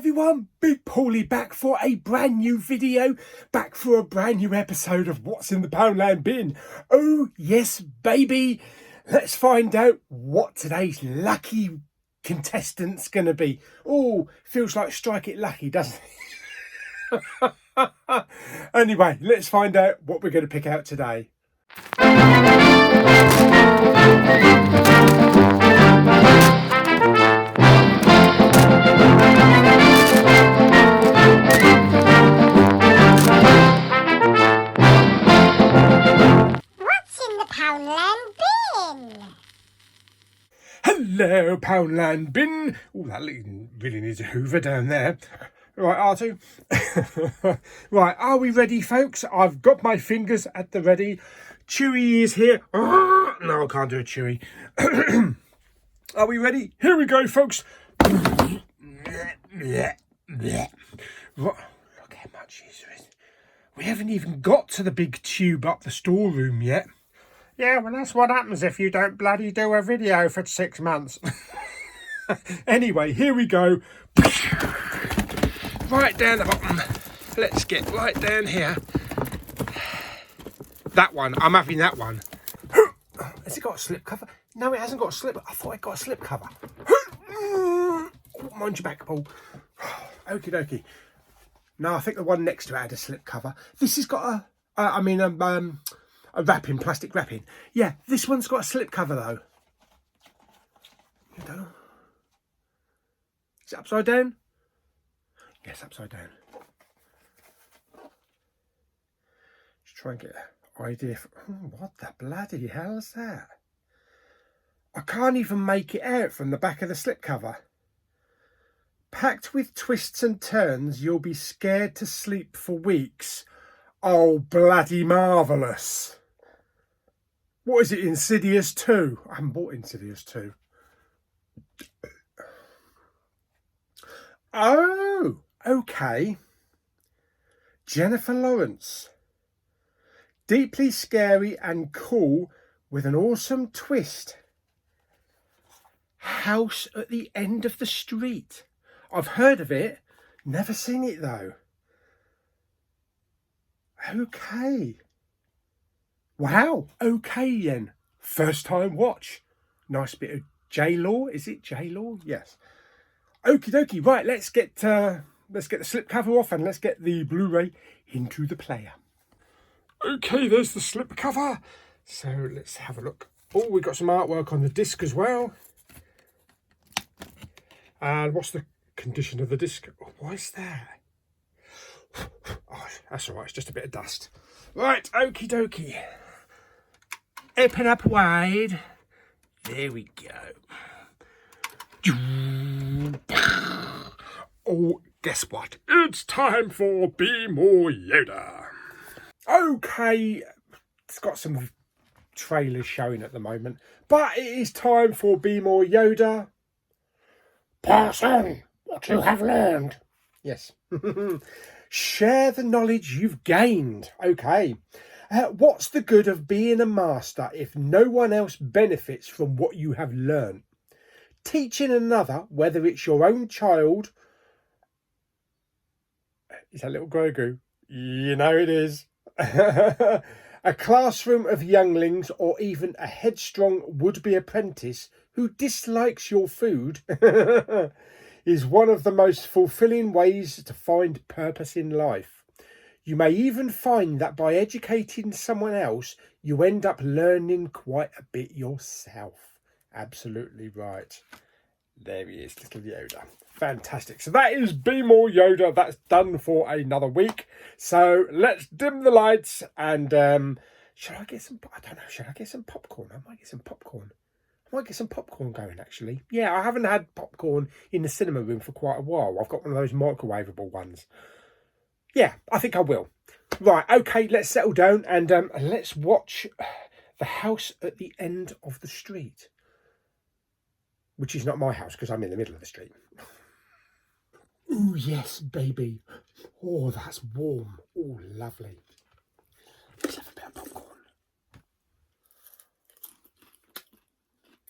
everyone, Big Pauly back for a brand new video, back for a brand new episode of What's in the Poundland bin. Oh yes baby, let's find out what today's lucky contestant's gonna be. Oh, feels like Strike It Lucky, doesn't it? Anyway, let's find out what we're going to pick out today. Poundland bin. Hello, Poundland bin. Oh, that really needs a hoover down there. Right, R2. Right, are we ready, folks? I've got my fingers at the ready. Chewy is here. No, I can't do a Chewy. Are we ready? Here we go, folks. Right. Look how much there is. We haven't even got to the big tube up the storeroom yet. Yeah, well, that's what happens if you don't bloody do a video for 6 months. Anyway, here we go. Right down the bottom. Let's get right down here. That one. I'm having that one. Has it got a slip cover? No, it hasn't got a slip. I thought it got a slip cover. Oh, mind your back, Paul. Okie dokie. No, I think the one next to it had a slip cover. This has got a wrapping, plastic wrapping. Yeah, this one's got a slip cover though. You know. Is it upside down? Yes, upside down. Just try and get an idea. What the bloody hell is that? I can't even make it out from the back of the slip cover. Packed with twists and turns, you'll be scared to sleep for weeks. Oh, bloody marvellous. What is it, Insidious 2? I haven't bought Insidious 2. Oh, okay. Jennifer Lawrence. Deeply scary and cool with an awesome twist. House at the End of the Street. I've heard of it, never seen it though. Okay. Wow, okay then. First time watch. Nice bit of J-Law. Is it J-Law? Yes. Okie dokie. Right, let's get the slip cover off and let's get the Blu-ray into the player. Okay, there's the slip cover. So let's have a look. Oh, we've got some artwork on the disc as well. And what's the condition of the disc? Oh, what is that? Oh, that's all right. It's just a bit of dust. Right, okie dokie. Open up wide. There we go. Oh, guess what? It's time for Be More Yoda. Okay, it's got some trailers showing at the moment, but it is time for Be More Yoda. Pass on what you have learned. Yes. Share the knowledge you've gained. Okay. What's the good of being a master if no one else benefits from what you have learned? Teaching another, whether it's your own child... Is that little Grogu? You know it is. A classroom of younglings or even a headstrong would-be apprentice who dislikes your food is one of the most fulfilling ways to find purpose in life. You may even find that by educating someone else, you end up learning quite a bit yourself. Absolutely right. There he is, little Yoda. Fantastic. So that is Be More Yoda. That's done for another week. So let's dim the lights and shall I get some, I don't know, shall I get some popcorn? I might get some popcorn. I might get some popcorn going actually. Yeah, I haven't had popcorn in the cinema room for quite a while. I've got one of those microwavable ones. Yeah, I think I will. Right, okay, let's settle down and let's watch The House at the End of the Street. Which is not my house because I'm in the middle of the street. Oh, yes, baby. Oh, that's warm. Oh, lovely. Let's have a bit of popcorn.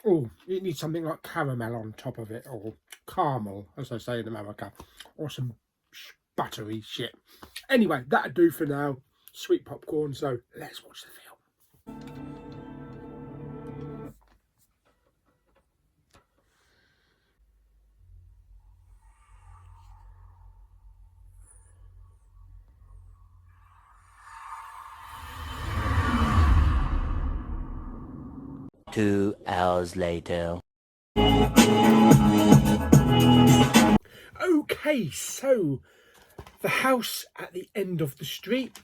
Oh, it needs something like caramel on top of it, or caramel, as they say in America. or some buttery shit. Anyway, that'll do for now. Sweet popcorn, so let's watch the film. 2 hours later. Okay, so The House at the End of the Street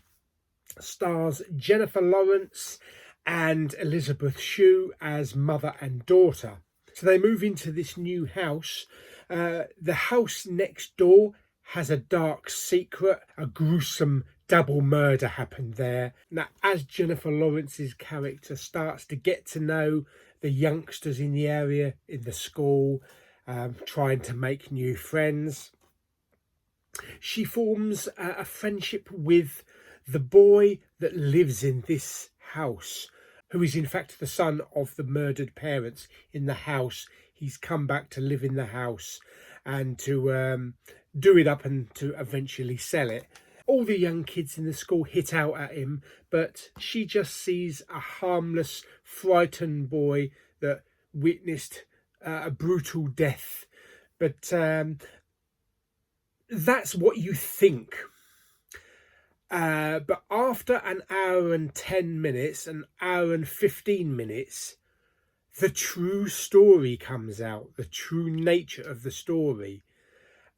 stars Jennifer Lawrence and Elizabeth Shue as mother and daughter. So they move into this new house. The house next door has a dark secret. A gruesome double murder happened there. Now, as Jennifer Lawrence's character starts to get to know the youngsters in the area, in the school, trying to make new friends, she forms a friendship with the boy that lives in this house, who is in fact the son of the murdered parents in the house. He's come back to live in the house and to do it up and to eventually sell it. All the young kids in the school hit out at him, but she just sees a harmless, frightened boy that witnessed a brutal death. But that's what you think. But after an hour and 10 minutes, an hour and 15 minutes, the true story comes out, the true nature of the story.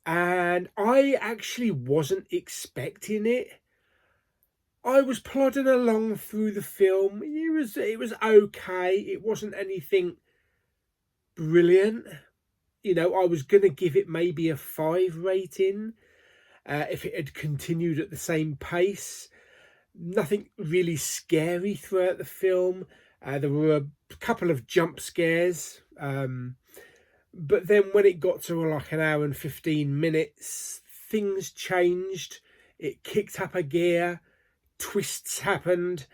And I actually wasn't expecting it. I was plodding along through the film. It was okay. It wasn't anything brilliant. You know, I was going to give it maybe a 5 rating if it had continued at the same pace. Nothing really scary throughout the film. There were a couple of jump scares. But then when it got to like an hour and 15 minutes, things changed. It kicked up a gear, twists happened,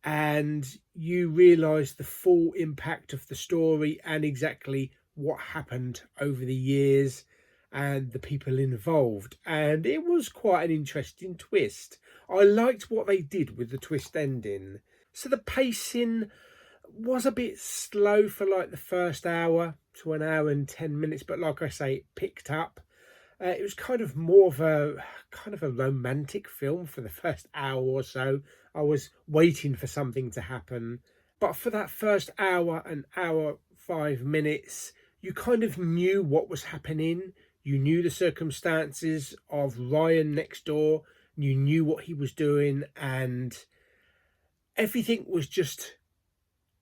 and you realise the full impact of the story and exactly what happened over the years and the people involved. And it was quite an interesting twist. I liked what they did with the twist ending. So the pacing was a bit slow for like the first hour to an hour and 10 minutes, but like I say, it picked up. It was kind of more of a romantic film for the first hour or so. I was waiting for something to happen, but for that first hour and hour 5 minutes, you kind of knew what was happening. You knew the circumstances of Ryan next door. You knew what he was doing, and everything was just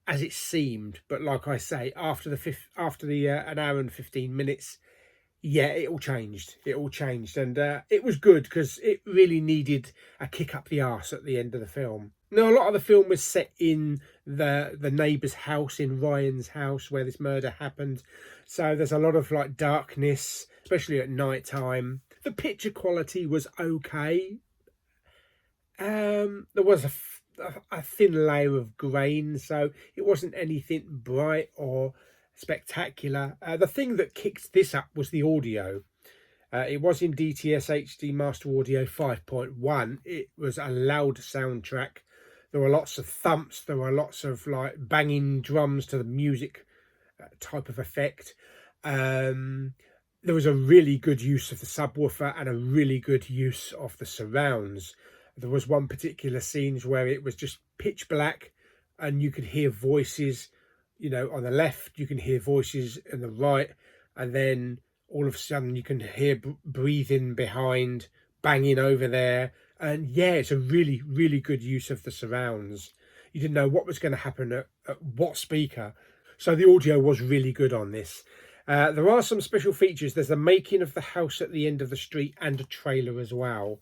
as it seemed. But like I say, after the an hour and 15 minutes, yeah, it all changed. And it was good because it really needed a kick up the arse at the end of the film. Now, a lot of the film was set in the neighbour's house, in Ryan's house, where this murder happened. So there's a lot of like darkness, especially at night time. The picture quality was okay. There was a thin layer of grain, so it wasn't anything bright or spectacular. The thing that kicked this up was the audio. It was in DTS HD Master Audio 5.1. It was a loud soundtrack. There were lots of thumps. There were lots of like banging drums to the music type of effect. There was a really good use of the subwoofer and a really good use of the surrounds. There was one particular scene where it was just pitch black and you could hear voices, you know, on the left, you can hear voices on the right, and then all of a sudden you can hear breathing behind, banging over there. And yeah, it's a really, really good use of the surrounds. You didn't know what was going to happen at what speaker. So the audio was really good on this. There are some special features. There's the making of the house at the end of the street and a trailer as well.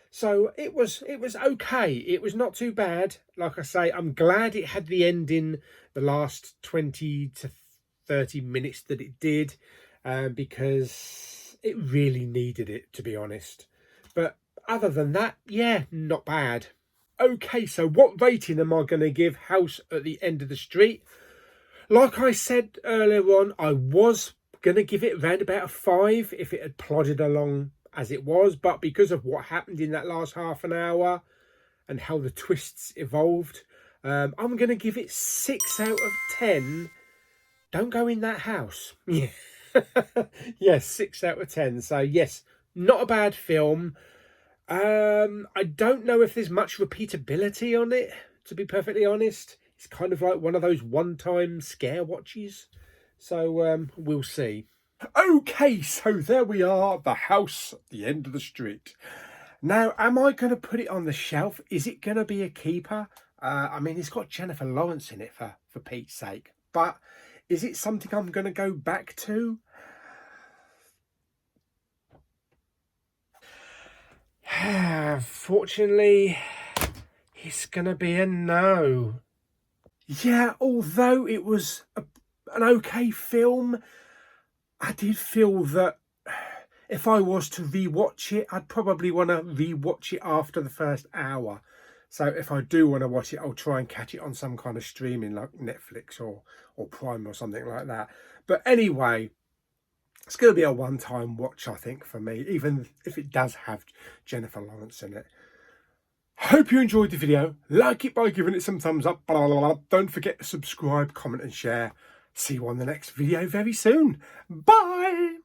So it was okay. It was not too bad. Like I say, I'm glad it had the ending, the last 20 to 30 minutes that it did, because it really needed it, to be honest. But other than that, yeah, not bad. Okay, so what rating am I going to give House at the End of the Street? Like I said earlier on, I was going to give it around about a 5 if it had plodded along as it was, but because of what happened in that last half an hour and how the twists evolved, I'm going to give it 6 out of 10. Don't go in that house. Yeah. Yes, 6 out of 10. So yes, not a bad film. I don't know if there's much repeatability on it, to be perfectly honest. It's kind of like one of those one-time scare watches. So we'll see. Okay, so there we are, the house at the end of the street. Now, am I going to put it on the shelf? Is it going to be a keeper? I mean, it's got Jennifer Lawrence in it, for Pete's sake. But is it something I'm going to go back to? Fortunately, it's going to be a no. Yeah, although it was an okay film, I did feel that if I was to rewatch it, I'd probably want to rewatch it after the first hour. So if I do want to watch it, I'll try and catch it on some kind of streaming like Netflix or Prime or something like that. But anyway, it's going to be a one-time watch, I think, for me, even if it does have Jennifer Lawrence in it. Hope you enjoyed the video. Like it by giving it some thumbs up. Blah, blah, blah. Don't forget to subscribe, comment and share. See you on the next video very soon. Bye!